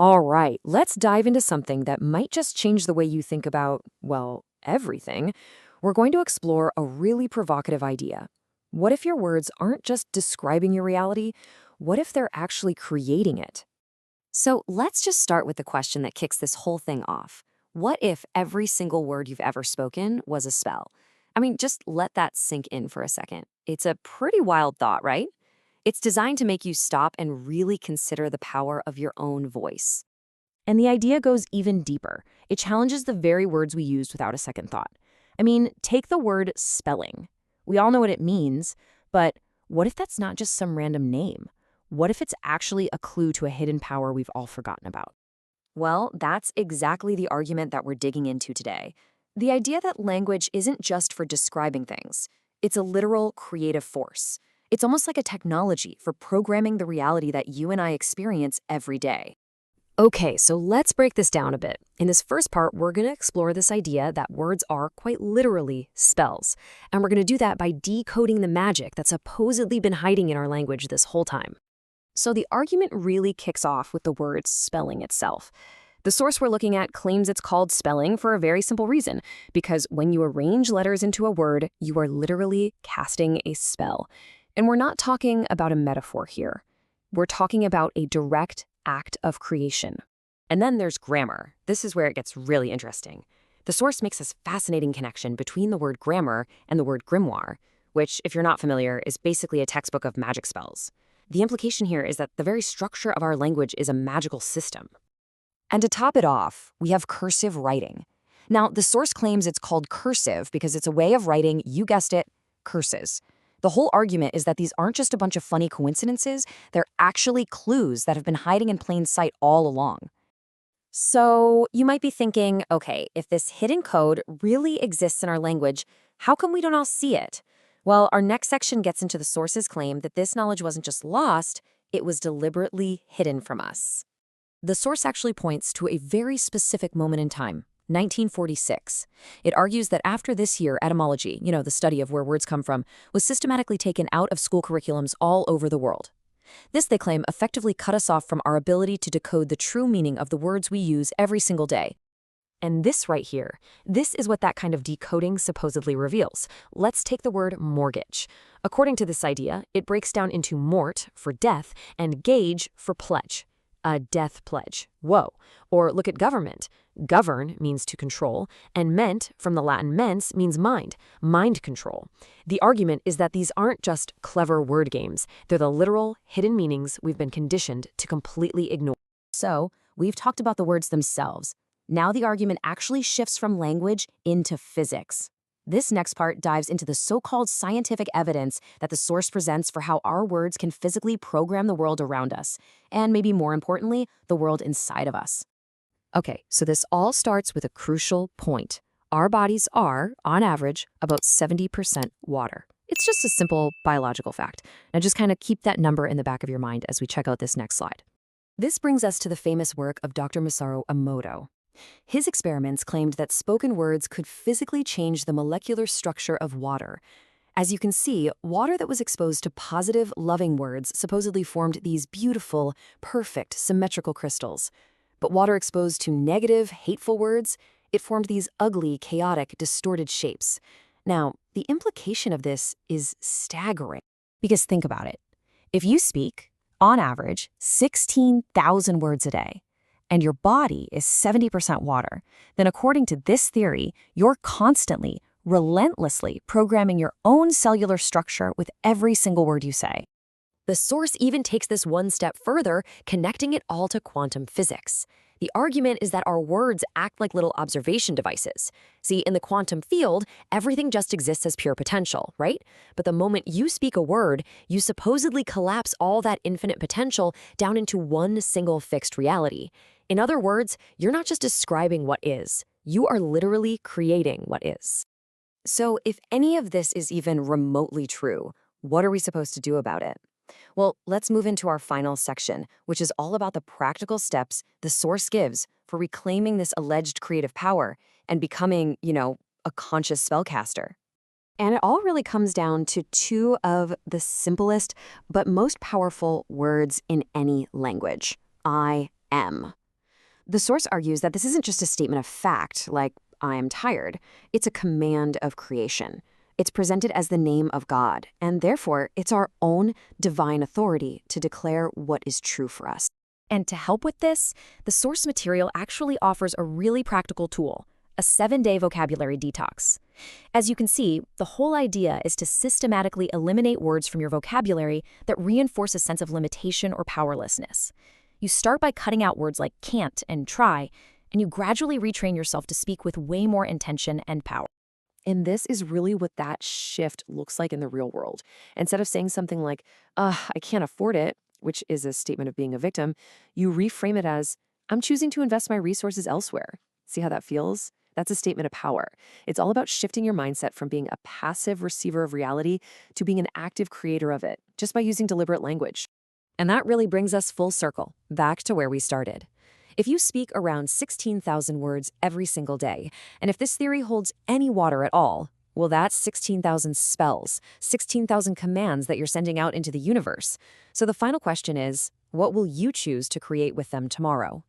All right, let's dive into something that might just change the way you think about, well, everything. We're going to explore a really provocative idea. What if your words aren't just describing your reality? What if they're actually creating it? So let's just start with the question that kicks this whole thing off. What if every single word you've ever spoken was a spell? I mean, just let that sink in for a second. It's a pretty wild thought, right? It's designed to make you stop and really consider the power of your own voice. And the idea goes even deeper. It challenges the very words we used without a second thought. I mean, take the word spelling. We all know what it means, but what if that's not just some random name? What if it's actually a clue to a hidden power we've all forgotten about? Well, that's exactly the argument that we're digging into today. The idea that language isn't just for describing things, it's a literal creative force. It's almost like a technology for programming the reality that you and I experience every day. Okay, so let's break this down a bit. In this first part, we're going to explore this idea that words are quite literally spells. And we're going to do that by decoding the magic that's supposedly been hiding in our language this whole time. So the argument really kicks off with the word spelling itself. The source we're looking at claims it's called spelling for a very simple reason, because when you arrange letters into a word, you are literally casting a spell. And we're not talking about a metaphor here. We're talking about a direct act of creation. And then there's grammar. This is where it gets really interesting. The source makes this fascinating connection between the word grammar and the word grimoire, which, if you're not familiar, is basically a textbook of magic spells. The implication here is that the very structure of our language is a magical system. And to top it off, we have cursive writing. Now, the source claims it's called cursive because it's a way of writing, you guessed it, curses. The whole argument is that these aren't just a bunch of funny coincidences, they're actually clues that have been hiding in plain sight all along. So you might be thinking, okay, if this hidden code really exists in our language, how come we don't all see it? Well, our next section gets into the source's claim that this knowledge wasn't just lost, it was deliberately hidden from us. The source actually points to a very specific moment in time, 1946. It argues that after this year, etymology, the study of where words come from, was systematically taken out of school curriculums all over the world. This, they claim, effectively cut us off from our ability to decode the true meaning of the words we use every single day. And this right here, this is what that kind of decoding supposedly reveals. Let's take the word mortgage. According to this idea, it breaks down into mort for death and gage for pledge. A death pledge. Whoa. Or look at government. Govern means to control, and ment, from the Latin mens, means mind control. The argument is that these aren't just clever word games. They're the literal, hidden meanings we've been conditioned to completely ignore. So, we've talked about the words themselves. Now the argument actually shifts from language into physics. This next part dives into the so-called scientific evidence that the source presents for how our words can physically program the world around us, and maybe more importantly, the world inside of us. Okay, so this all starts with a crucial point. Our bodies are, on average, about 70% water. It's just a simple biological fact. Now just kind of keep that number in the back of your mind as we check out this next slide. This brings us to the famous work of Dr. Masaru Emoto. His experiments claimed that spoken words could physically change the molecular structure of water. As you can see, water that was exposed to positive, loving words supposedly formed these beautiful, perfect, symmetrical crystals. But water exposed to negative, hateful words, it formed these ugly, chaotic, distorted shapes. Now, the implication of this is staggering. Because think about it. If you speak, on average, 16,000 words a day, and your body is 70% water, then according to this theory, you're constantly, relentlessly programming your own cellular structure with every single word you say. The source even takes this one step further, connecting it all to quantum physics. The argument is that our words act like little observation devices. See, in the quantum field, everything just exists as pure potential, right? But the moment you speak a word, you supposedly collapse all that infinite potential down into one single fixed reality. In other words, you're not just describing what is, you are literally creating what is. So if any of this is even remotely true, what are we supposed to do about it? Well, let's move into our final section, which is all about the practical steps the source gives for reclaiming this alleged creative power and becoming, a conscious spellcaster. And it all really comes down to two of the simplest but most powerful words in any language. I am. The source argues that this isn't just a statement of fact, like, I am tired. It's a command of creation. It's presented as the name of God, and therefore it's our own divine authority to declare what is true for us. And to help with this, the source material actually offers a really practical tool, a 7-day vocabulary detox. As you can see, the whole idea is to systematically eliminate words from your vocabulary that reinforce a sense of limitation or powerlessness. You start by cutting out words like can't and try, and you gradually retrain yourself to speak with way more intention and power. And this is really what that shift looks like in the real world. Instead of saying something like, I can't afford it, which is a statement of being a victim, you reframe it as, I'm choosing to invest my resources elsewhere. See how that feels? That's a statement of power. It's all about shifting your mindset from being a passive receiver of reality to being an active creator of it, just by using deliberate language. And that really brings us full circle, back to where we started. If you speak around 16,000 words every single day, and if this theory holds any water at all, well, that's 16,000 spells, 16,000 commands that you're sending out into the universe. So the final question is, what will you choose to create with them tomorrow?